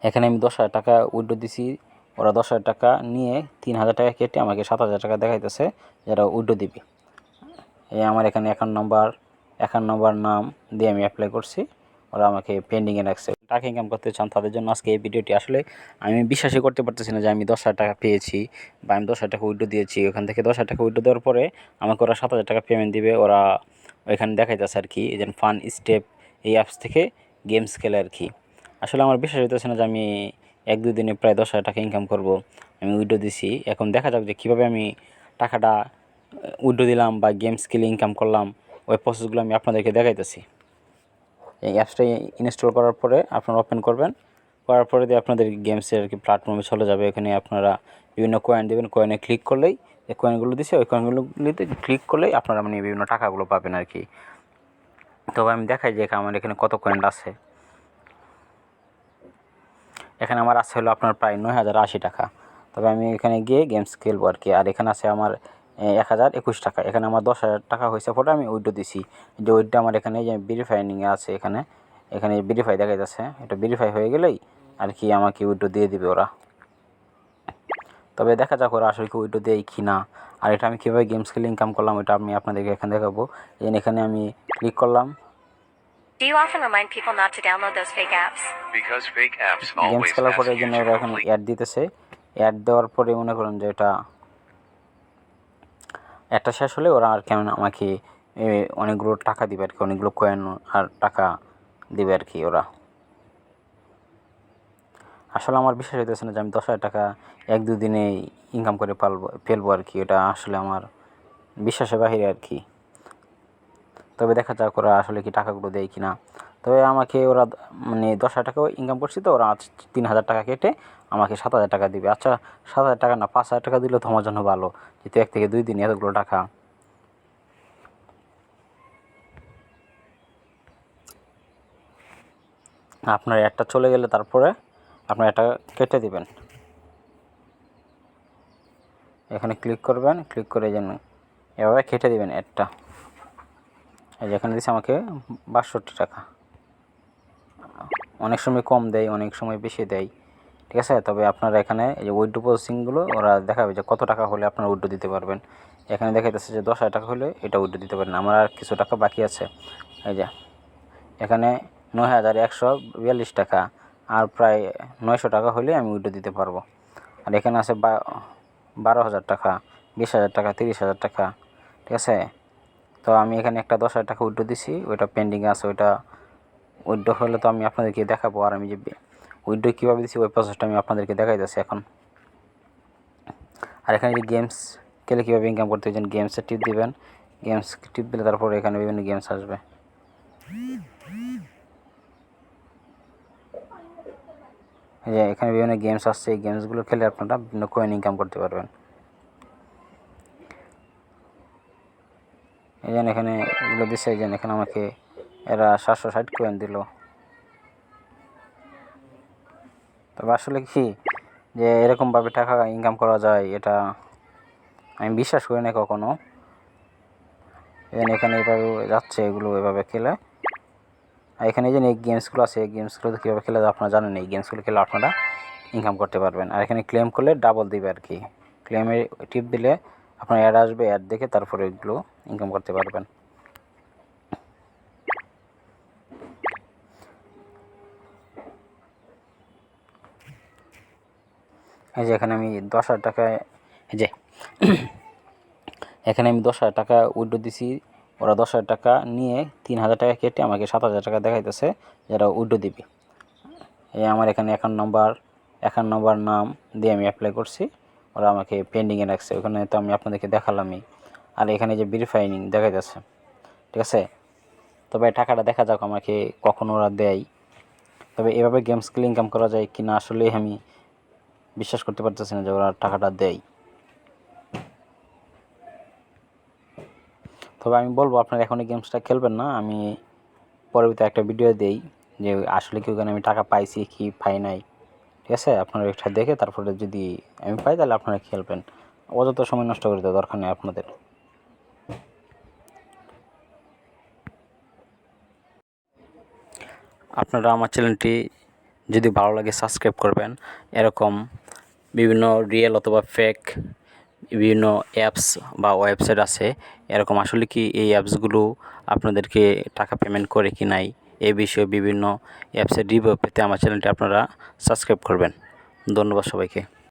এখানে আমি 10,000 টাকা উইথড্র দিছি, ওরা 10,000 টাকা নিয়ে 3,000 টাকা কেটে আমাকে 7,000 টাকা দেখাইতেছে যারা উইথড্র দিবে। এই আমার এখানে অ্যাকাউন্ট নাম্বার নাম দিয়ে আমি অ্যাপ্লাই করছি, ওরা আমাকে পেন্ডিংয়ে রাখছে। টাকা ইনকাম করতে চান তাদের জন্য আজকে এই ভিডিওটি। আসলে আমি বিশ্বাসই করতে পারতেছি না যে আমি 10,000 টাকা পেয়েছি বা আমি 10,000 টাকা উইথড্র দিয়েছি। ওখান থেকে 10,000 টাকা উইথড্র দেওয়ার পরে আমাকে ওরা 7,000 টাকা পেমেন্ট দিবে। ওরা ওইখানে দেখাইতেছে আর কি, যেন ফান স্টেপ এই অ্যাপস থেকে গেমস খেলে আর কি। আসলে আমার বিশ্বাস হইতেছে না যে আমি 1-2 দিনে প্রায় 10,000 টাকা ইনকাম করব। আমি উইথড্র দিছি, এখন দেখা যাক যে কীভাবে আমি টাকাটা উইথড্র দিলাম বা গেমস খেলে ইনকাম করলাম, ওই প্রসেসগুলো আমি আপনাদেরকে দেখাইতেছি। এই অ্যাপসটা ইনস্টল করার পরে আপনারা ওপেন করবেন, করার পরে দিয়ে আপনাদের গেমসের আর কি প্ল্যাটফর্মে চলে যাবে। এখানে আপনারা বিভিন্ন কয়েন দেবেন, কয়েনে ক্লিক করলেই যে কয়েনগুলো দিছে ওই কয়েনগুলোতে ক্লিক করলেই আপনারা মানে বিভিন্ন টাকাগুলো পাবেন আর কি। তবে আমি দেখাই যে আমার এখানে কত কয়েন আছে। এখানে আমার আছে হলো আপনার প্রায় 9,080 টাকা। তবে আমি এখানে গিয়ে গেমস খেলবো আর কি। আর এখানে আছে আমার 1,021 টাকা। এখানে আমার 10,000 টাকা হয়েছে পরে আমি উইথড্র দিছি। যে উইথড্র আমার এখানে যে ভেরিফাইনিংয়ে আছে, এখানে ভেরিফাই দেখা যাচ্ছে। এটা ভেরিফাই হয়ে গেলেই আর কি আমাকে উইথড্র দিয়ে দিবে ওরা। তবে দেখা যাক ওরা আসলে কি উইথড্র দেয় কি না। আর এটা আমি কীভাবে গেমস খেলে ইনকাম করলাম ওটা আমি আপনাদেরকে এখানে দেখাবো। এখানে আমি ক্লিক করলাম। Do you often remind people not to download those fake apps? Because fake apps games always খেলার ask পরে you জন্য to ওরা এখন complete. অ্যাড দিতেছে। অ্যাড দেওয়ার পরে মনে করেন যে এটা একটা শেষ হলে ওরা আর কেমন আমাকে অনেকগুলো টাকা দিবে আর কি, অনেকগুলো কয়েন আর টাকা দিবে আর কি ওরা। আসলে আমার বিশ্বাস হইতেছে না যে আমি 10,000 টাকা 1-2 দিনে ইনকাম করে ফেলবো আর কি। এটা আসলে আমার বিশ্বাসের বাহিরে আর কি। তবে দেখা যাক ওরা আসলে কি টাকাগুলো দেয় কি না। তবে আমাকে ওরা মানে 10,000 টাকাও ইনকাম করছি, তো ওরা 3,000 টাকা কেটে আমাকে 7,000 টাকা দিবে। আচ্ছা 7,000 টাকা না 5,000 টাকা দিলেও তো আমার জন্য ভালো, যেহেতু 1 থেকে 2 দিনে এতগুলো টাকা। আপনার অ্যাডটা চলে গেলে তারপরে আপনার এটা কেটে দিবেন। এখানে ক্লিক করবেন, ক্লিক করে যেন এভাবে কেটে দিবেন অ্যাডটা। এই যে এখানে দিচ্ছে আমাকে 62 টাকা। অনেক সময় কম দেয়, অনেক সময় বেশি দেয়, ঠিক আছে। তবে আপনারা এখানে এই যে উইথড্র প্রসেসিংগুলো ওরা দেখাবে যে কত টাকা হলে আপনারা উইথড্র দিতে পারবেন। এখানে দেখাইতেছে যে 10,000 টাকা হলে এটা উইথড্র দিতে পারেন। আমার আর কিছু টাকা বাকি আছে। এই যে এখানে 9,142 টাকা, আর প্রায় 900 টাকা হলে আমি উইথড্র দিতে পারবো। আর এখানে আছে 12,000 টাকা, 20,000 টাকা, 30,000 টাকা, ঠিক আছে। তো আমি এখানে একটা 10,000 টাকা উইথড্র দিছি, ওইটা পেন্ডিংয়ে আছে। ওইটা উইথড্র হলে তো আমি আপনাদেরকে দেখাবো। আর আমি যে উইথড্র কীভাবে দিচ্ছি ওই প্রসেসটা আমি আপনাদেরকে দেখাইতেছি এখন। আর এখানে যে গেমস খেলে কীভাবে ইনকাম করতে হয়েছেন, গেমসে টিপ দিবেন। গেমস টিপ দিলে তারপরে এখানে বিভিন্ন গেমস আসবে। এই যে এখানে বিভিন্ন গেমস আসছে, এই গেমসগুলো খেলে আপনারা বিভিন্ন কয়েন ইনকাম করতে পারবেন। এই জন্য এখানে এগুলো দিচ্ছে, এই জন্য এখানে আমাকে এরা 760 কয়েন দিল। তবে আসলে কি যে এরকমভাবে টাকা ইনকাম করা যায় এটা আমি বিশ্বাস করি না কখনো। এখানে এভাবে যাচ্ছে, এগুলো এভাবে খেলে। আর এখানে যে এই গেমসগুলো আছে, এই গেমসগুলো কীভাবে খেলে আপনারা জানেন। এই গেমসগুলো খেলে আপনারা ইনকাম করতে পারবেন। আর এখানে ক্লেম করলে ডাবল দিবে আর কি। ক্লেমে টিপ দিলে আপনার অ্যাড আসবে, অ্যাড দেখে তারপরে এগুলো ইনকাম করতে পারবেন। এই যে এখানে আমি 10,000 টাকায় এই যে এখানে আমি 10,000 টাকা উইথড্র দিছি, ওরা 10,000 টাকা নিয়ে 3,000 টাকা কেটে আমাকে 7,000 টাকা দেখাইতেছে যারা উইথড্র দিবে। এই আমার এখানে অ্যাকাউন্ট নাম্বার নাম দিয়ে আমি অ্যাপ্লাই করছি, ওরা আমাকে পেন্ডিংয়ে রাখছে। ওখানে তো আমি আপনাদেরকে দেখালামই। আর এখানে যে ভেরিফাইনিং দেখাইতেছে, ঠিক আছে। তবে টাকাটা দেখা যাক আমাকে কখন ওরা দেয়। তবে এভাবে গেমস খেলে ইনকাম করা যায় কি না আসলে আমি বিশ্বাস করতে পারতেছি না যে ওরা টাকাটা দেয়। তবে আমি বলবো আপনারা এখন এই গেমসটা খেলবেন না। আমি পরবর্তী একটা ভিডিও দেই যে আসলে কি ওখানে আমি টাকা পাইছি কি পাই নাই, ঠিক আছে। আপনারা এটা দেখে তারপরে যদি আমি পাই তাহলে আপনারা খেলবেন। অযথা সময় নষ্ট করে দেওয়ার দরকার নেই আপনাদের। আপনারা আমার চ্যানেলটি যদি ভালো লাগে সাবস্ক্রাইব করবেন। এরকম বিভিন্ন রিয়েল অথবা ফেক বিভিন্ন অ্যাপস বা ওয়েবসাইট আছে, এরকম আসলে কি এই অ্যাপসগুলো আপনাদেরকে টাকা পেমেন্ট করে কি নাই, এই বিষয়ে বিভিন্ন অ্যাপসের রিভিউ পেতে আমার চ্যানেলটি আপনারা সাবস্ক্রাইব করবেন। ধন্যবাদ সবাইকে।